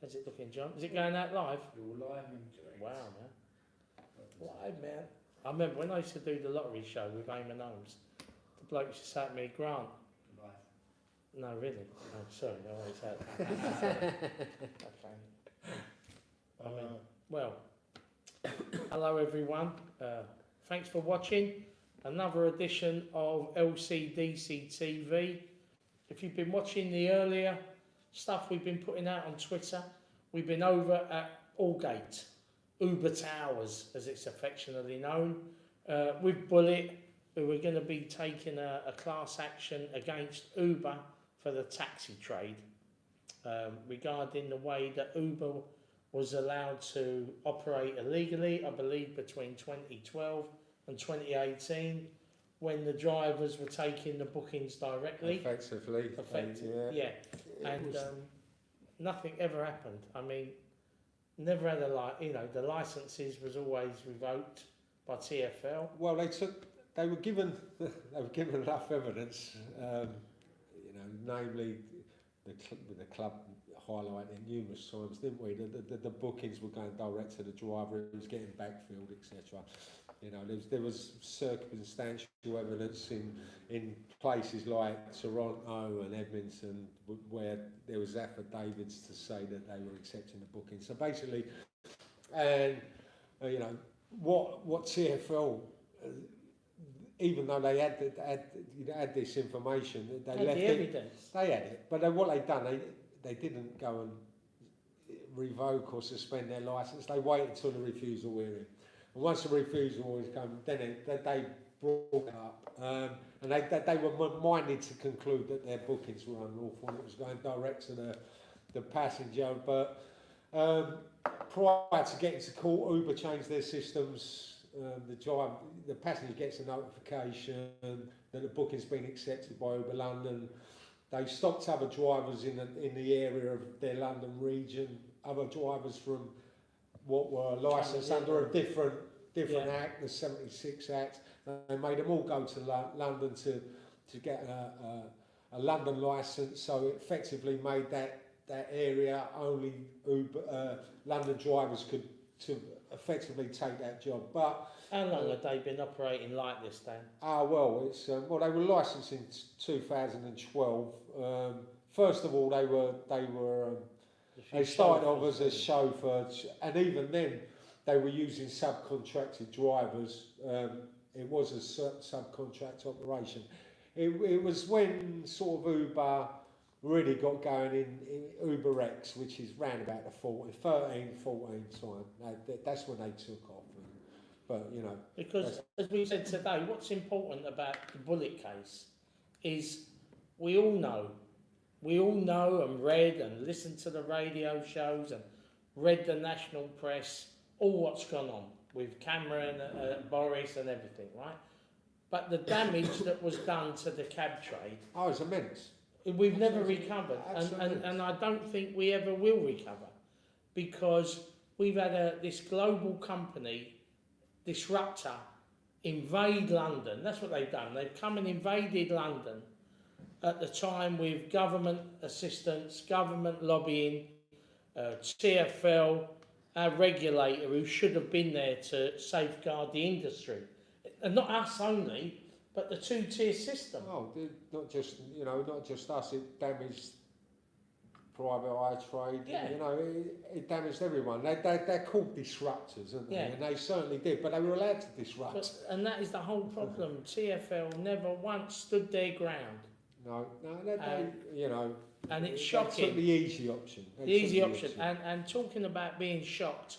How's it looking, John? Is it going out live? You're live and direct. Wow, man. Live, man. I remember when I used to do the lottery show with Eamon Holmes, the bloke used to say to me, Grant. Live. No, really? Oh, sorry, I always had. Okay. Well, hello everyone. Thanks for watching another edition of LCDC TV. If you've been watching the earlier stuff we've been putting out on Twitter, we've been over at Aldgate, Uber Towers, as it's affectionately known, with Bullet, who are going to be taking a class action against Uber for the taxi trade, regarding the way that Uber was allowed to operate illegally, I believe between 2012 and 2018, when the drivers were taking the bookings directly. Effectively. Yeah. And nothing ever happened. I mean, never had the licences was always revoked by TfL. Well, they were given enough evidence, namely the club highlighted numerous times, didn't we? The bookings were going direct to the driver, he was getting backfilled, etc. There was circumstantial evidence in places like Toronto and Edmonton where there was affidavits to say that they were accepting the booking. So basically, and what TfL, even though they had this information, they left the evidence. They had it, but what they done, they didn't go and revoke or suspend their licence. They waited until the refusal hearing. And once the refusal was come, then they brought it up. And they were minded to conclude that their bookings were unlawful and it was going direct to the passenger. But prior to getting to court, Uber changed their systems. The passenger gets a notification that the booking's been accepted by Uber London. They stopped other drivers in the area of their London region, other drivers from what were licensed under a different act, the 76 Act. They made them all go to London to get a London licence, so it effectively made that area only London drivers could to effectively take that job. But how long have they been operating like this then? They were licensed in 2012. First of all, they started off as a chauffeur, and even then they were using subcontracted drivers. It was a subcontract operation. It was when sort of Uber really got going in Uber X, which is round about the 14 time. That's when they took off. But because as we said today, what's important about the Bullet case is we all know and read and listened to the radio shows and read the national press, all what's gone on with Cameron, Boris and everything, right? But the damage that was done to the cab trade... Oh, it's immense. We've never recovered, and I don't think we ever will recover, because we've had this global company, disruptor, invade London. That's what they've done. They've come and invaded London at the time with government assistance, government lobbying, TfL, our regulator who should have been there to safeguard the industry. And not us only, but the two-tier system. Oh, not just us. It damaged private eye trade. Yeah. It damaged everyone. They're called disruptors, aren't they? Yeah. And they certainly did, but they were allowed to disrupt. And that is the whole problem. TfL never once stood their ground. No, and it's shocking. They took the easy option. And talking about being shocked,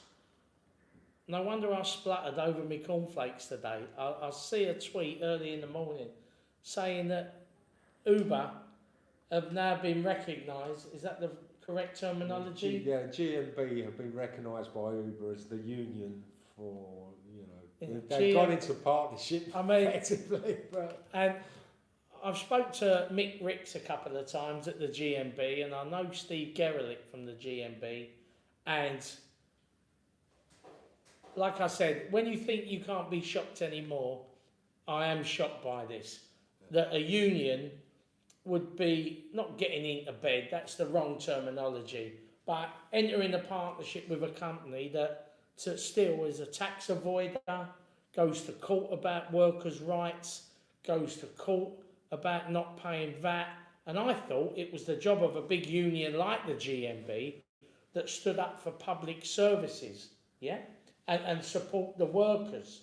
no wonder I spluttered over my cornflakes today. I see a tweet early in the morning saying that Uber have now been recognised. Is that the correct terminology? Yeah, GMB have been recognised by Uber as the union for, they've gone into partnership effectively. And I've spoke to Mick Ricks a couple of times at the GMB, and I know Steve Gerlich from the GMB, and like I said, when you think you can't be shocked anymore, I am shocked by this. That a union would be not getting into bed, that's the wrong terminology, But entering a partnership with a company that still is a tax avoider, goes to court about workers' rights, goes to court about not paying VAT. And I thought it was the job of a big union like the GMB that stood up for public services, yeah, and support the workers.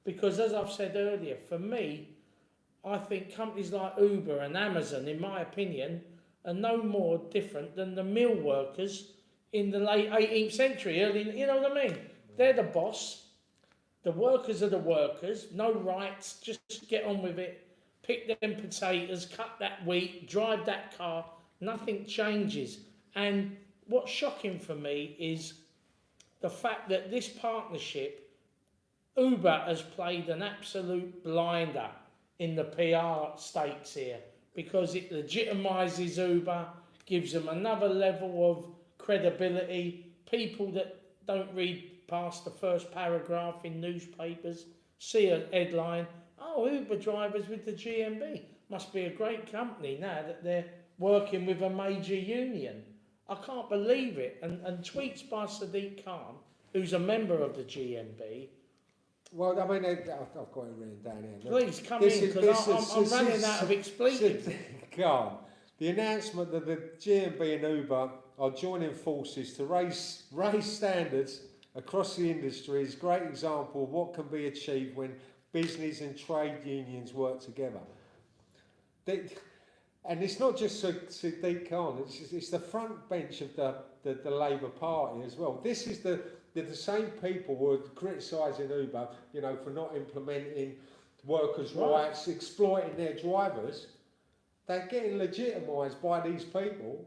Because as I've said earlier, for me, I think companies like Uber and Amazon, in my opinion, are no more different than the mill workers in the late 18th century, early, you know what I mean? They're the boss. The workers are the workers, no rights, just get on with it. Pick them potatoes, cut that wheat, drive that car, nothing changes. And what's shocking for me is the fact that this partnership, Uber has played an absolute blinder in the PR stakes here, because it legitimises Uber, gives them another level of credibility. People that don't read past the first paragraph in newspapers see a headline, oh, Uber drivers with the GMB. Must be a great company now that they're working with a major union. I can't believe it. And tweets by Sadiq Khan, who's a member of the GMB. Well, I mean, I've got it written down here. Please come in, because I'm running out of expletives. Khan, the announcement that the GMB and Uber are joining forces to raise standards across the industry is a great example of what can be achieved when business and trade unions work together. And it's not just Sadiq Khan, it's the front bench of the Labour Party as well. This is the same people who are criticising Uber, you know, for not implementing workers' rights, exploiting their drivers. They're getting legitimised by these people.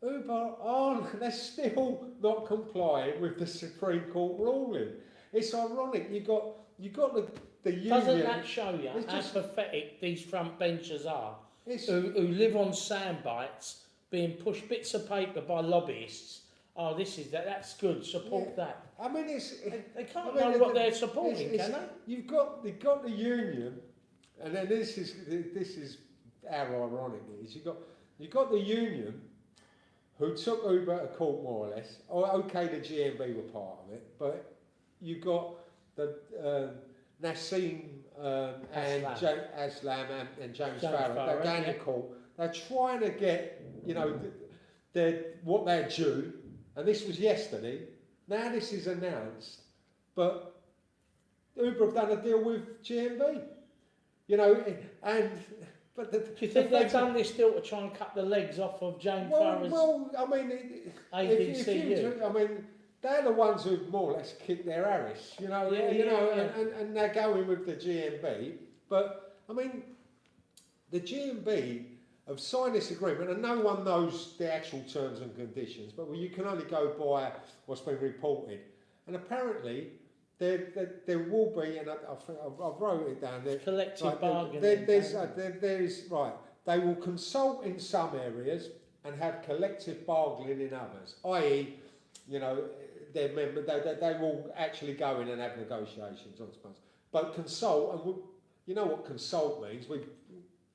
Uber aren't, they're still not complying with the Supreme Court ruling. It's ironic, you got the union. Doesn't that show you how pathetic these front benchers are, who live on sound bites, being pushed bits of paper by lobbyists? Oh, this is that's good. Support that. I mean, they can't know what they're supporting, can they? You've got the union, and then this is how ironic it is. You got the union who took Uber to court more or less. Oh, okay, the GMB were part of it, but you got the Nassim and Aslam and James Farrow. They're going to court. They're trying to get, you know, what they're due. And this was yesterday. Now this is announced, but Uber have done a deal with GMB. You know, but do you think they've done this deal to try and cut the legs off of James Farrow's? Well, I mean, ADCU. I mean, they're the ones who more or less kicked their arse. You know, and they're going with the GMB. But I mean, the GMB have signed this agreement, and no one knows the actual terms and conditions, but you can only go by what's been reported. And apparently, there will be, and I think I've wrote it down there. Collective bargaining. There's right. They will consult in some areas and have collective bargaining in others. I.e., you know, their member they will actually go in and have negotiations, I suppose. But consult, and you know what consult means. We've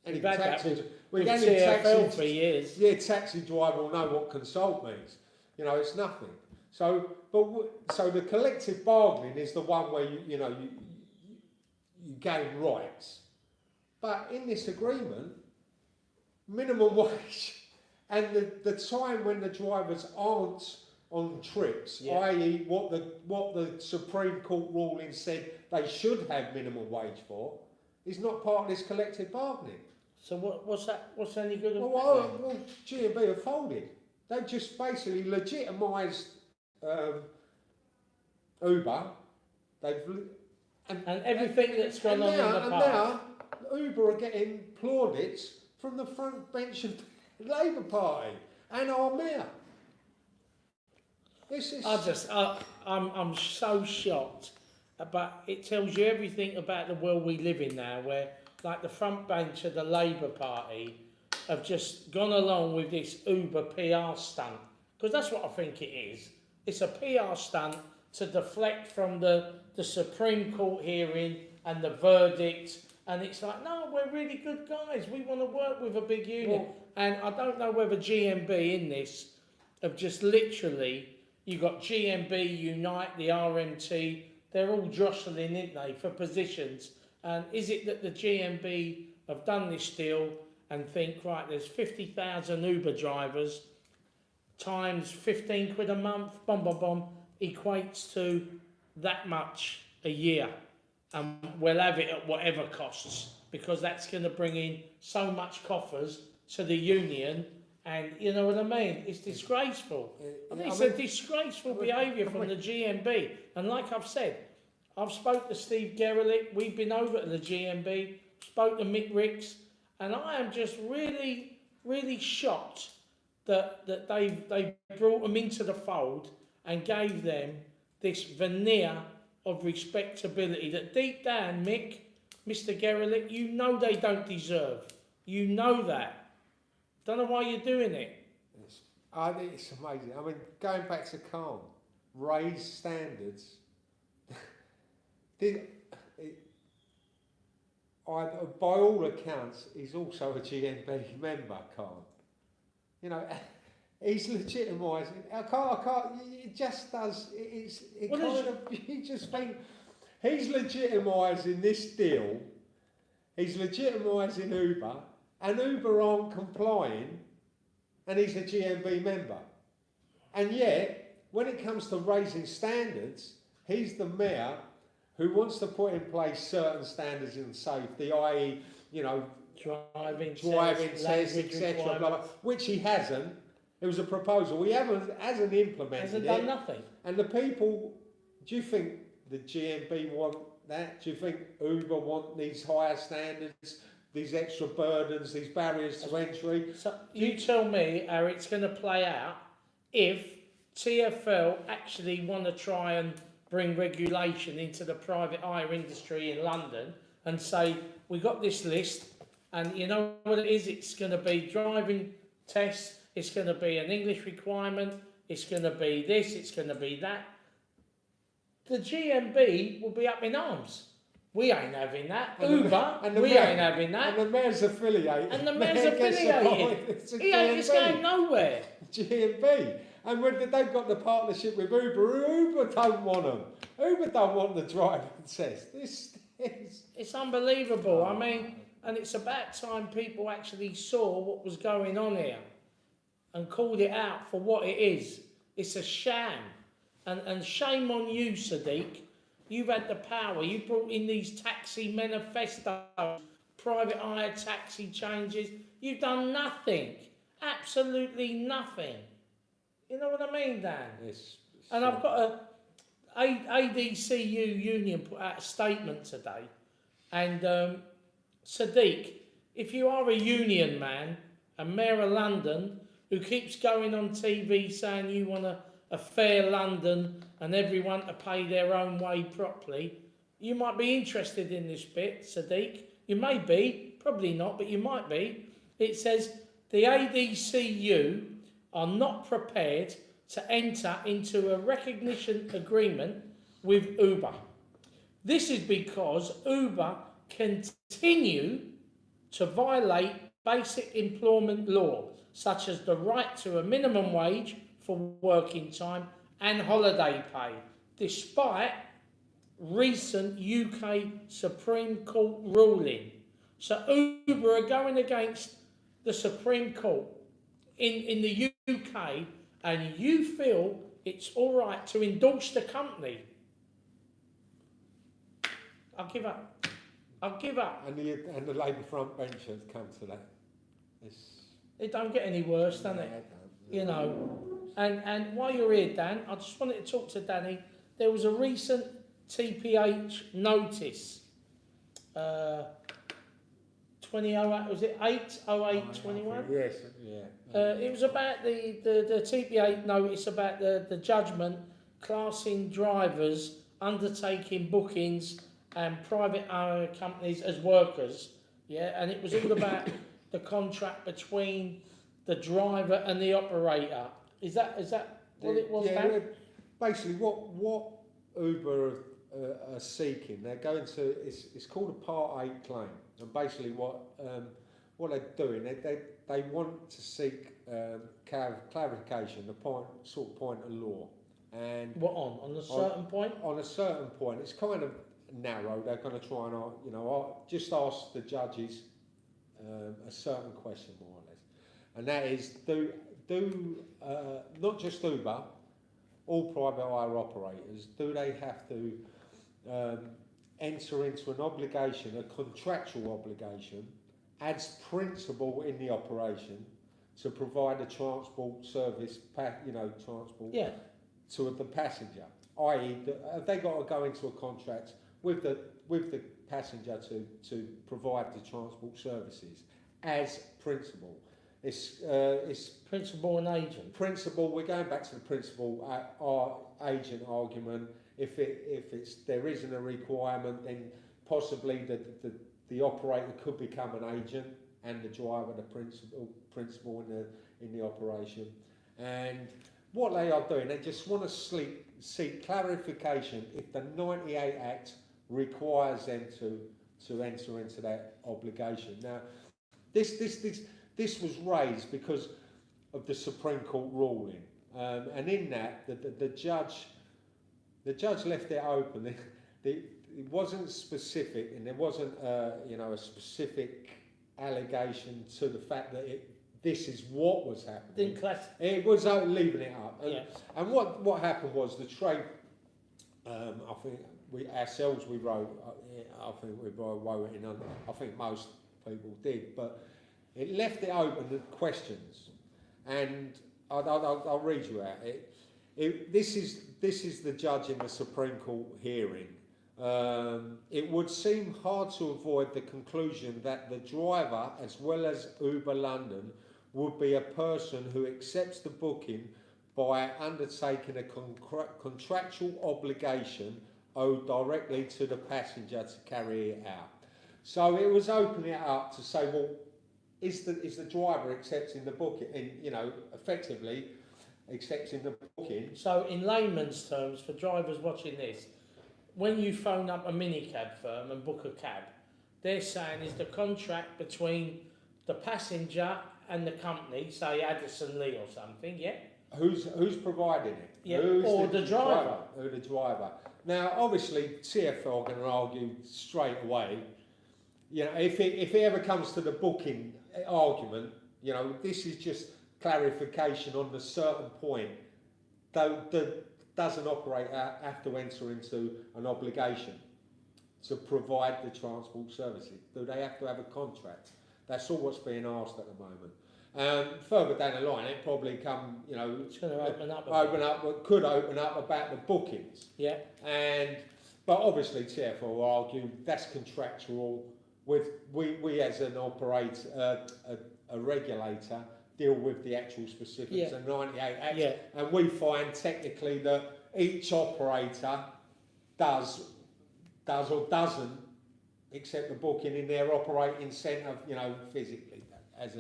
had that with TfL for years. Yeah, taxi driver will know what consult means. You know, it's nothing. So the collective bargaining is the one where you gain rights. But in this agreement, minimum wage and the time when the drivers aren't on trips, i.e. what the Supreme Court ruling said they should have minimum wage for, is not part of this collective bargaining. So what's any good about that? Well, GMB have folded. They've just basically legitimised Uber. And everything that's gone on in the past. And now Uber are getting plaudits from the front bench of the Labour Party and our mayor. I'm so shocked, but it tells you everything about the world we live in now, where like the front bench of the Labour Party have just gone along with this Uber PR stunt, because that's what I think it is. It's a PR stunt to deflect from the Supreme Court hearing and the verdict, and it's like, no, we're really good guys, we want to work with a big union. And I don't know whether GMB in this of just literally, you got GMB, Unite, the RMT, they're all jostling, aren't they, for positions. And is it that the GMB have done this deal and think, right, there's 50,000 Uber drivers times 15 quid a month, equates to that much a year. And we'll have it at whatever costs, because that's going to bring in so much coffers to the union. And you know what I mean? It's disgraceful. I mean, it's a disgraceful behaviour from the GMB. And like I've said, I've spoke to Steve Gerlich, we've been over to the GMB, spoke to Mick Ricks, and I am just really, really shocked that they brought them into the fold and gave them this veneer of respectability that deep down, Mick, Mr. Gerlich, you know they don't deserve. You know that. Don't know why you're doing it. I think it's amazing. I mean, going back to Khan, raise standards. By all accounts, he's also a GMB member, Khan. You know, he's legitimising. I can't. It just does. You just think he's legitimising this deal. He's legitimising Uber, and Uber aren't complying, and he's a GMB member. And yet, when it comes to raising standards, he's the mayor who wants to put in place certain standards in safety, i.e., you know, driving tests, etc., which he hasn't. It was a proposal. He hasn't implemented it. Hasn't done nothing. And the people, do you think the GMB want that? Do you think Uber want these higher standards, these extra burdens, these barriers to entry? So you tell me how it's going to play out if TfL actually want to try and bring regulation into the private hire industry in London and say, we got this list, and you know what it is? It's going to be driving tests, it's going to be an English requirement, it's going to be this, it's going to be that. The GMB will be up in arms. We ain't having that. And Uber, we ain't having that. And the mayor's affiliated. And the mayor's affiliated. It's going nowhere. GMB. And when they've got the partnership with Uber, Uber don't want them. Uber don't want the driving test. It's unbelievable. I mean, and it's about time people actually saw what was going on here and called it out for what it is. It's a sham. And shame on you, Sadiq. You've had the power. You brought in these taxi manifestos, private hire taxi changes. You've done nothing. Absolutely nothing. You know what I mean, Dan? Yes. And I've got a ADCU union put out a statement today. And Sadiq, if you are a union man, a mayor of London, who keeps going on TV saying you want a fair London and everyone to pay their own way properly, you might be interested in this bit, Sadiq. You may be, probably not, but you might be. It says, the ADCU are not prepared to enter into a recognition agreement with Uber. This is because Uber continue to violate basic employment law, such as the right to a minimum wage for working time and holiday pay, despite recent UK Supreme Court ruling. So Uber are going against the Supreme Court in the UK, and you feel it's all right to endorse the company. I'll give up. I'll give up. And the Labour front benchers come to that. It don't get any worse, does it? You know. And while you're here, Dan, I just wanted to talk to Danny. There was a recent TPH notice. 2008, was it 8/08/21? Yes, yeah. It was about the TPH notice about the judgment classing drivers undertaking bookings and private companies as workers. Yeah, and it was all about the contract between the driver and the operator. Is that what it was? Yeah, basically what Uber are seeking, they're going to, it's called a Part 8 claim, and basically what they're doing, they want to seek clarification, the sort of point of law. And What on a certain point? on a certain point, it's kind of narrow. They're going to try and, just ask the judges a certain question, more or less, and that is: do not just Uber, all private hire operators, do they have to enter into an obligation, a contractual obligation, as principal in the operation, to provide a transport service, transport to the passenger? I.e., have they got to go into a contract with the passenger to provide the transport services as principal? It's Principal and agent. Principal. We're going back to the principal agent argument. If there isn't a requirement, then possibly the operator could become an agent and the driver the principal in the operation. And what they are doing, they just want to seek clarification if the 98 Act requires them to enter into that obligation. Now, this was raised because of the Supreme Court ruling, and in that the judge left it open. It wasn't specific, and there wasn't a specific allegation to the fact that this is what was happening. It was leaving it up. And what happened was the trade. I think we wrote. I think we wrote it in. I think most people did, but it left it open to questions. And I'll read you out. This is the judge in the Supreme Court hearing. It would seem hard to avoid the conclusion that the driver, as well as Uber London, would be a person who accepts the booking by undertaking a contractual obligation owed directly to the passenger to carry it out. So it was opening it up to say, well, is the driver accepting the booking? Effectively accepting the booking. So in layman's terms, for drivers watching this, when you phone up a minicab firm and book a cab, they're saying is the contract between the passenger and the company, say Addison Lee or something, yeah? Who's providing it? Yeah, Who's or the driver. Who the driver. Now, obviously, TfL are going to argue straight away. If it ever comes to the booking argument, this is just clarification on the certain point. Does an operator have to enter into an obligation to provide the transport services? Do they have to have a contract? That's all what's being asked at the moment. Further down the line, it probably It's going to could open up about the bookings. Yeah. But obviously, TfL will argue that's contractual. We as an operator, a regulator, deal with the actual specifics of 98 Act, and we find technically that each operator does or doesn't accept the booking in their operating centre, physically as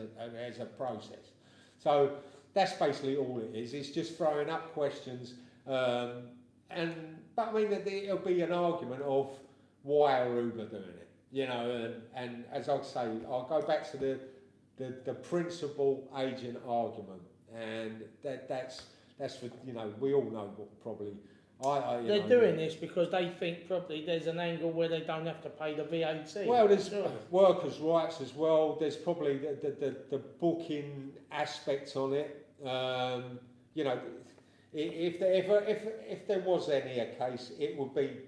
a process. So that's basically all it is. It's just throwing up questions, but I mean that it'll be an argument of why are Uber doing it, and as I'll say, I'll go back to the principal agent argument, and that's for we all know what probably they're doing this because they think probably there's an angle where they don't have to pay the VAT. Well, there's workers' rights as well. There's probably the booking aspect on it. If there was any a case, it would be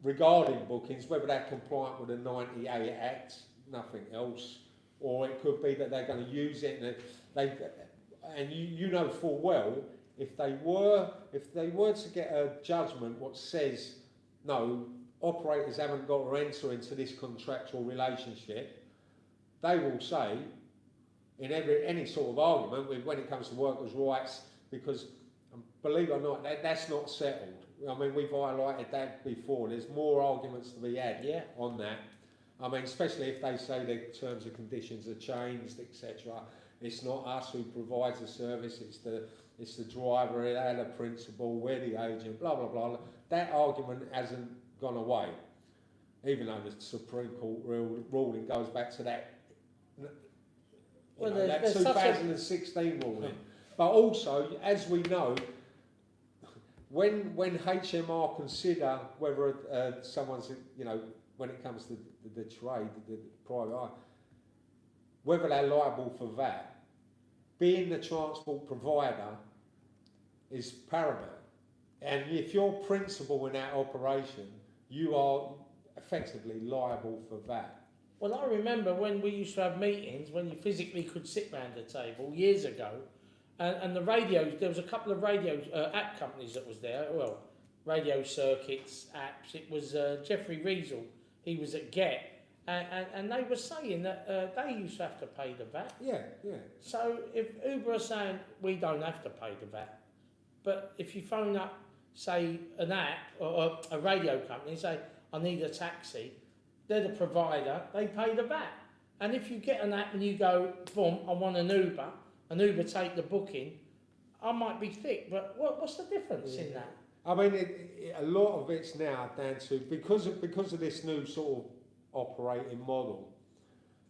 regarding bookings, whether they're compliant with the 98 Act, nothing else. Or it could be that they're going to use it, and you know full well if they were to get a judgment what says no, operators haven't got to enter into this contractual relationship, they will say in any sort of argument when it comes to workers' rights, because believe it or not, that's not settled. I mean, we've highlighted that before. There's more arguments to be had on that. I mean, especially if they say the terms and conditions are changed, etc. It's not us who provides the service, it's the driver, they're the principal, we're the agent, blah, blah, blah. That argument hasn't gone away, even though the Supreme Court ruling goes back to that Well, that there's such a 2016 ruling. But also, as we know, when HMR consider whether someone's, when it comes to the trade, the private eye, whether they're liable for that, being the transport provider is paramount. And if you're principal in that operation, you are effectively liable for that. Well, I remember when we used to have meetings when you physically could sit round a table years ago, and the radios, there was a couple of radio app companies that was there, well, radio circuits, apps. It was Jeffrey Riesel, he was at Get, and they were saying that they used to have to pay the VAT. Yeah, yeah. So if Uber are saying we don't have to pay the VAT, but if you phone up, say, an app or a radio company and say, I need a taxi, they're the provider, they pay the VAT. And if you get an app and you go, boom, I want an Uber take the booking, I might be thick, but what's the difference in that? I mean, a lot of it's now down to, because of this new sort of operating model,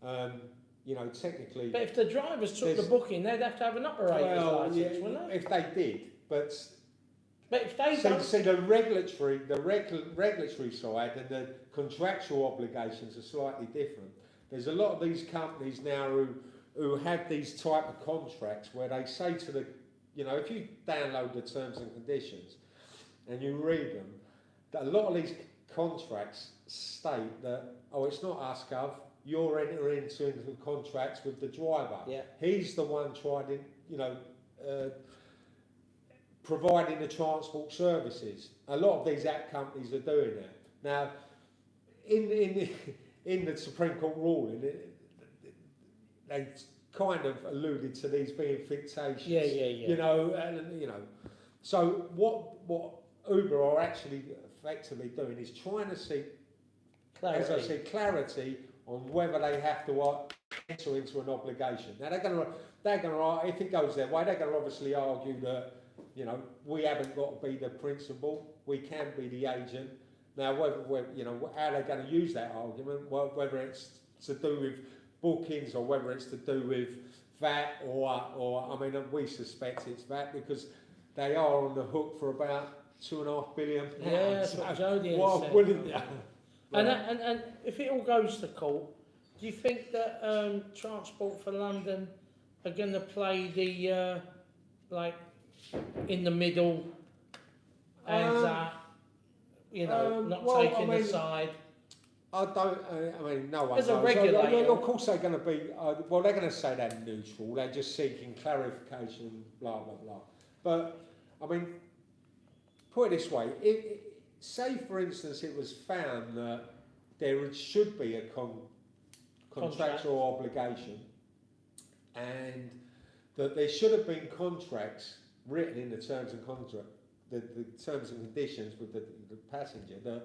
technically... But if the drivers took the booking, they'd have to have an operator's licence, wouldn't they? If they did, but if they don't... See, the regulatory side and the contractual obligations are slightly different. There's a lot of these companies now who have these type of contracts where they say to the, if you download the terms and conditions and you read them, that a lot of these contracts state that, it's not us, Gov, you're entering into contracts with the driver. Yeah. He's the one providing the transport services. A lot of these app companies are doing that. Now, in the Supreme Court ruling, they kind of alluded to these being fictitious. Yeah. So what Uber are actually effectively doing is trying to seek, as I said, clarity on whether they have to enter into an obligation. Now they're going to, if it goes their way, they're going to obviously argue that, we haven't got to be the principal, we can be the agent. Now, how they're going to use that argument, whether it's to do with bookings or whether it's to do with VAT or we suspect it's VAT because they are on the hook for about £2.5 billion. Yeah, that's what Jodie said. Wouldn't you? And if it all goes to court, do you think that Transport for London are going to play the in the middle and not taking a side? I don't. No one. As a regulator, of course, they're going to be. They're going to say they're neutral. They're just seeking clarification. Blah blah blah. But put it this way: say, for instance, it was found that there should be a contractual obligation, and that there should have been contracts written in the terms and the terms and conditions with the passenger that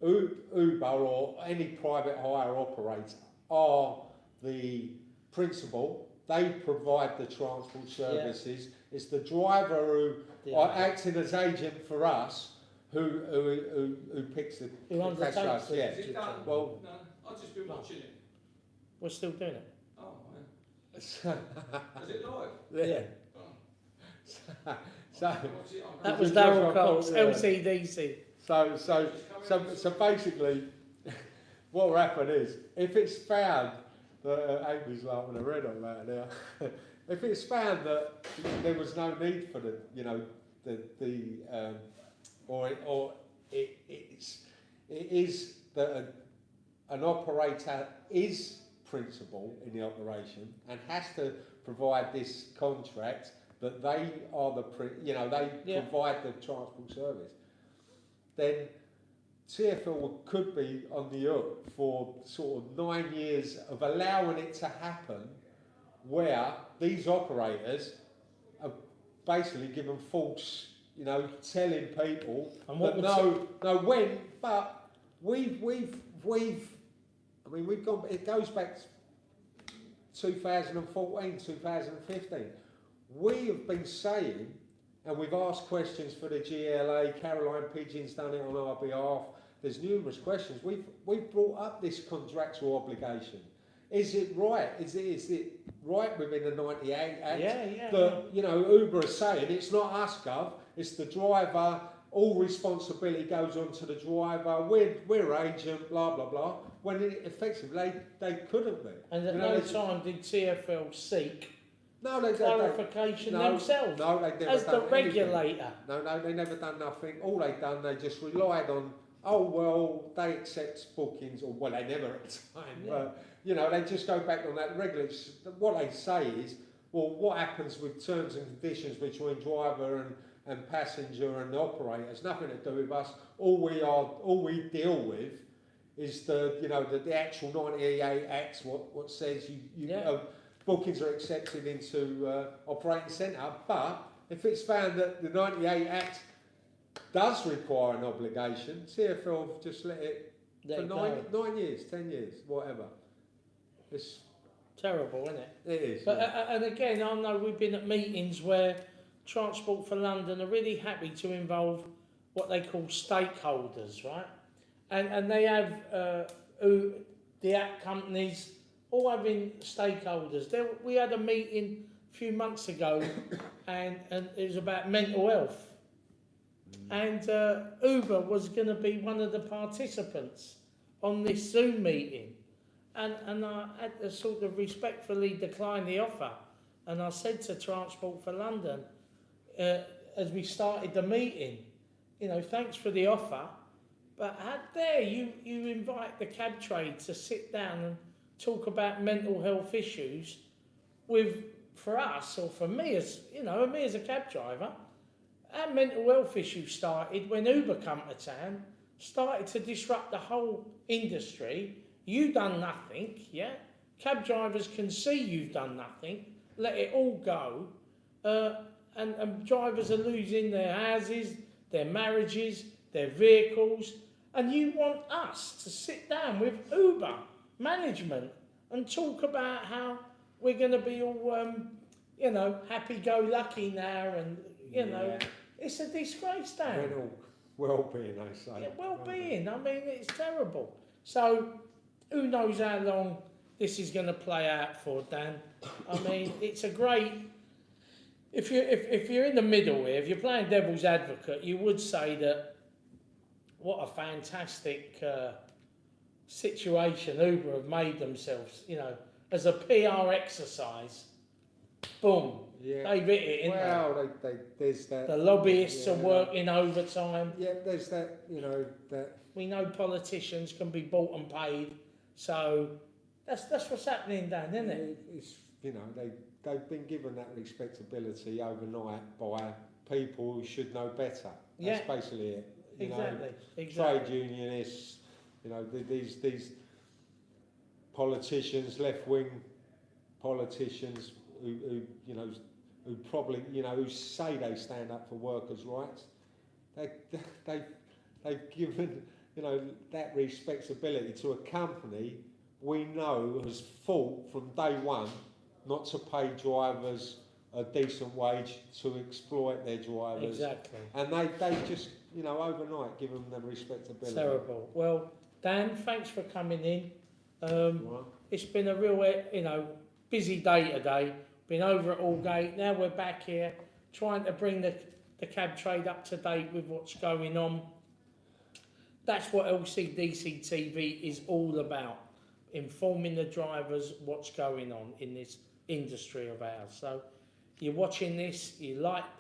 Uber or any private hire operator are the principal. They provide the transport services. Yeah. It's the driver who are acting as agent for us who picks the undertakes it. Yeah. Is it done? Well, no, I've just been watching it. We're still doing it. Oh, man. Is it live? Yeah. So that was Darryl Cox, LCDC. So basically, what will happen is, if it's found that Amy's laughing her head on that now, if it's found that there was no need for it is that an operator is principal in the operation and has to provide this contract that they are provide the transport service, then TfL could be on the hook for sort of 9 years of allowing it to happen where these operators are basically given false, telling people but we've gone, it goes back to 2014, 2015. We have been saying, and we've asked questions for the GLA, Caroline Pidgeon's done it on our behalf, there's numerous questions. We've brought up this contractual obligation. is it right? Is it right within the 98 Act Yeah. that, you know, Uber is saying it's not us, Gov, it's the driver, all responsibility goes on to the driver, we're agent, blah, blah, blah, when effectively they couldn't be. And at no time did TfL seek clarification themselves No, they've never as done the regulator. No, they never done nothing. All they done, they just relied on, oh, well, they accept bookings, or, well, they never at the time, but, you know, they just go back on that regular. What they say is, well, what happens with terms and conditions between driver and passenger and the operator has nothing to do with us. All we deal with is the actual 98 Acts, what says bookings are accepted into operating centre. But if it's found that the 98 Act does require an obligation, TfL just let it for 9 years, 10 years, whatever. It's terrible, isn't it? It is. But and again, I know we've been at meetings where Transport for London are really happy to involve what they call stakeholders, right? And they have the app companies all having stakeholders. We had a meeting a few months ago, and it was about mental health. And Uber was going to be one of the participants on this Zoom meeting. And I had to sort of respectfully decline the offer. And I said to Transport for London, as we started the meeting, you know, thanks for the offer, but how dare you invite the cab trade to sit down and talk about mental health issues for us, or for me as, you know, me as a cab driver. Our mental health issue started when Uber come to town, started to disrupt the whole industry. You done nothing, yeah? Cab drivers can see you've done nothing, let it all go, and drivers are losing their houses, their marriages, their vehicles, and you want us to sit down with Uber management and talk about how we're going to be all, you know, happy-go-lucky now, and, you know, it's a disgrace, Dan. Mental well-being, I say. Yeah, well-being, I mean, it's terrible. So, who knows how long this is going to play out for, Dan? I mean, it's a great... If you're in the middle here, if you're playing devil's advocate, you would say that what a fantastic situation Uber have made themselves, you know, as a PR exercise. Boom. Yeah. They've hit it, in there's that. The lobbyists are working overtime. Yeah, there's that, you know, that. We know politicians can be bought and paid, so that's what's happening, Dan, isn't it? It's, you know, they've been given that respectability overnight by people who should know better. That's basically it. Exactly. Trade unionists, you know, these politicians, left-wing politicians who you know, who probably, you know, who say they stand up for workers' rights, they've given, you know, that respectability to a company we know has fought from day one not to pay drivers a decent wage, to exploit their drivers. Exactly. And they just, you know, overnight give them the respectability. Terrible. Well, Dan, thanks for coming in. It's been a real, you know, busy day today. Been over at Aldgate. Now we're back here trying to bring the cab trade up to date with what's going on. That's what LCDC TV is all about. Informing the drivers what's going on in this industry of ours. So you're watching this,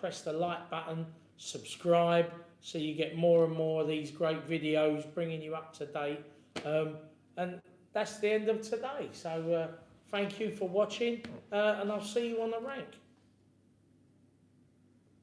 press the like button, subscribe, so you get more and more of these great videos bringing you up to date. And that's the end of today. So thank you for watching, and I'll see you on the rank.